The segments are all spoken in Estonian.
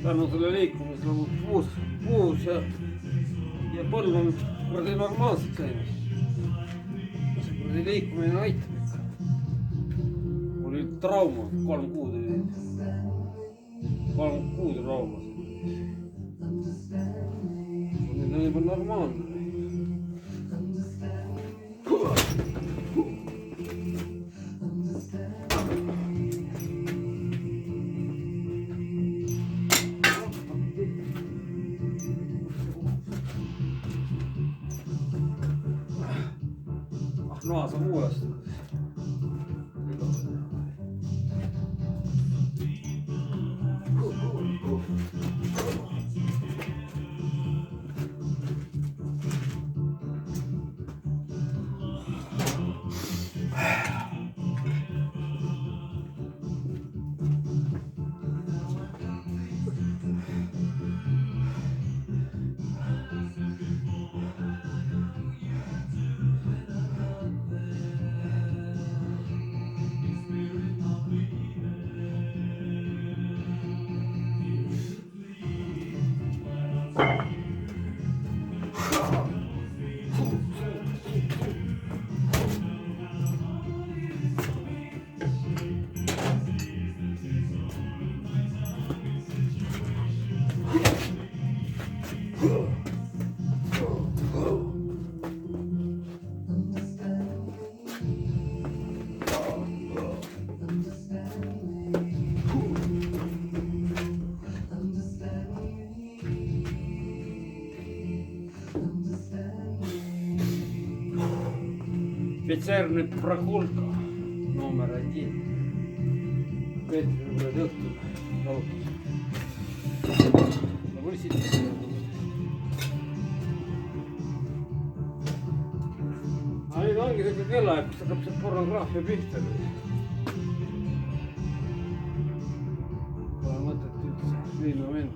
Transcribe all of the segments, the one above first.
tänu selle liikumisele on puus ja põlv on kuradi normaalselt läinud. See kuradi liikumine aitab ikka. Mul oli trauma, 3 kuud oli. 3 kuud traumas. Nüüd on juba normaalne. Naas on uuesti. Специальный прогулка номер 1. Вечером пройдет Высидите. А nüüd ongi selline kellaaeg, kus hakkab see pornograafia pihta. Pole mõtet üldse linnu minna.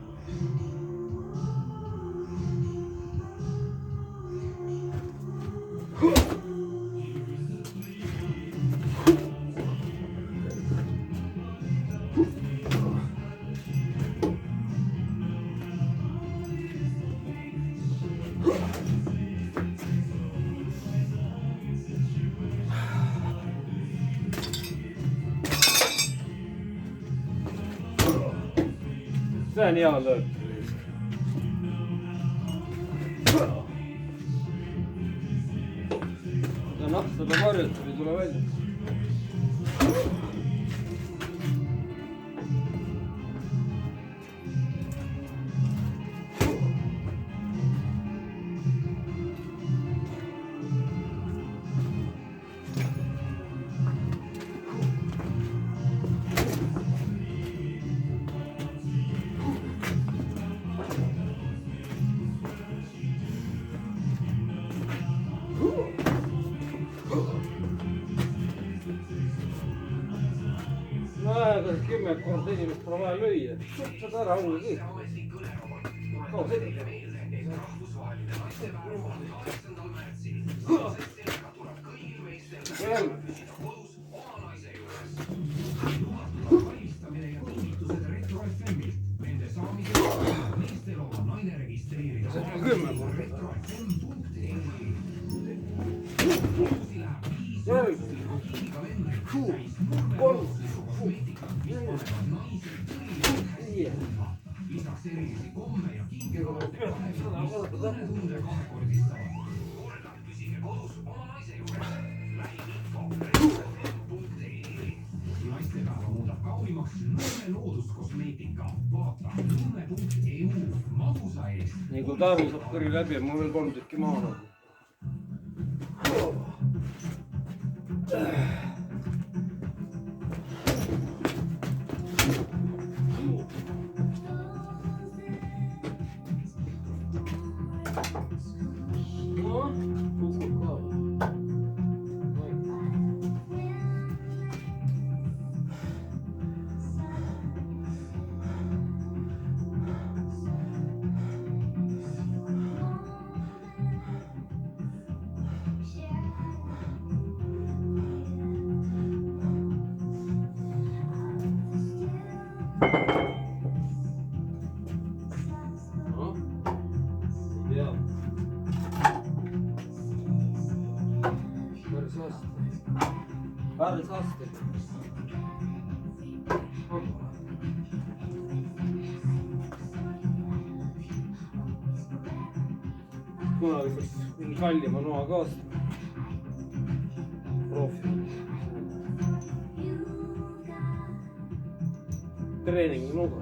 See on hea löök. Ja noh, seda varjutab ei tule välja. No aega 10 korda inimest pole vaja lüüa. Sutsad ära ongi kõik. Kao seda. See on 10 korda. Järgmine. 3. Lisaks erilisi komme ja kinke tunde kahekordistavad. Kordad püsige kodus oma naise juures. Lähiinfo.ee. Naistepäeva muudab kaunimaks Nõmme looduskosmeetika. Vaata Nõmme.eu magusa eest. Nii kui taru saab kõri läbi ja mul veel 3 tükki maha. No, kukub ka. No, ei tea. Päris hästi. Kunagi peaks mingi kallima noa ka ostma. Profi. Treeningunuga.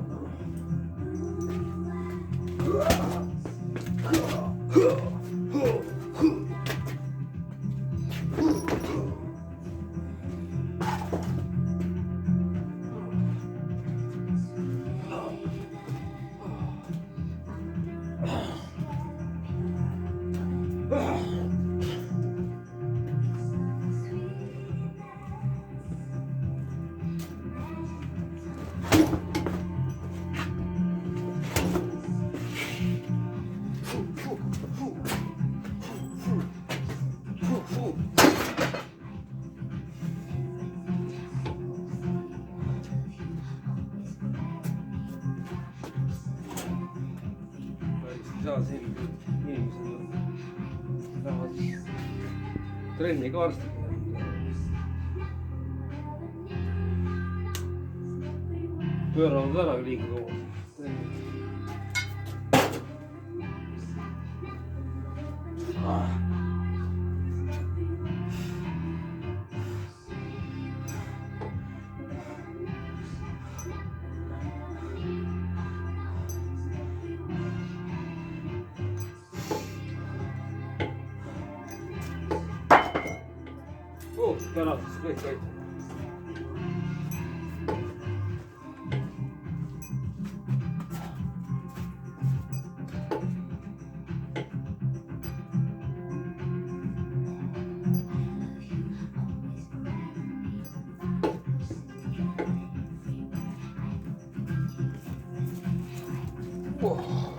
Ei saa siin inimesed lähevad trenni ka arsti. Pööravad ära liiga kaua. Tänaseks kõik aitab. Oh.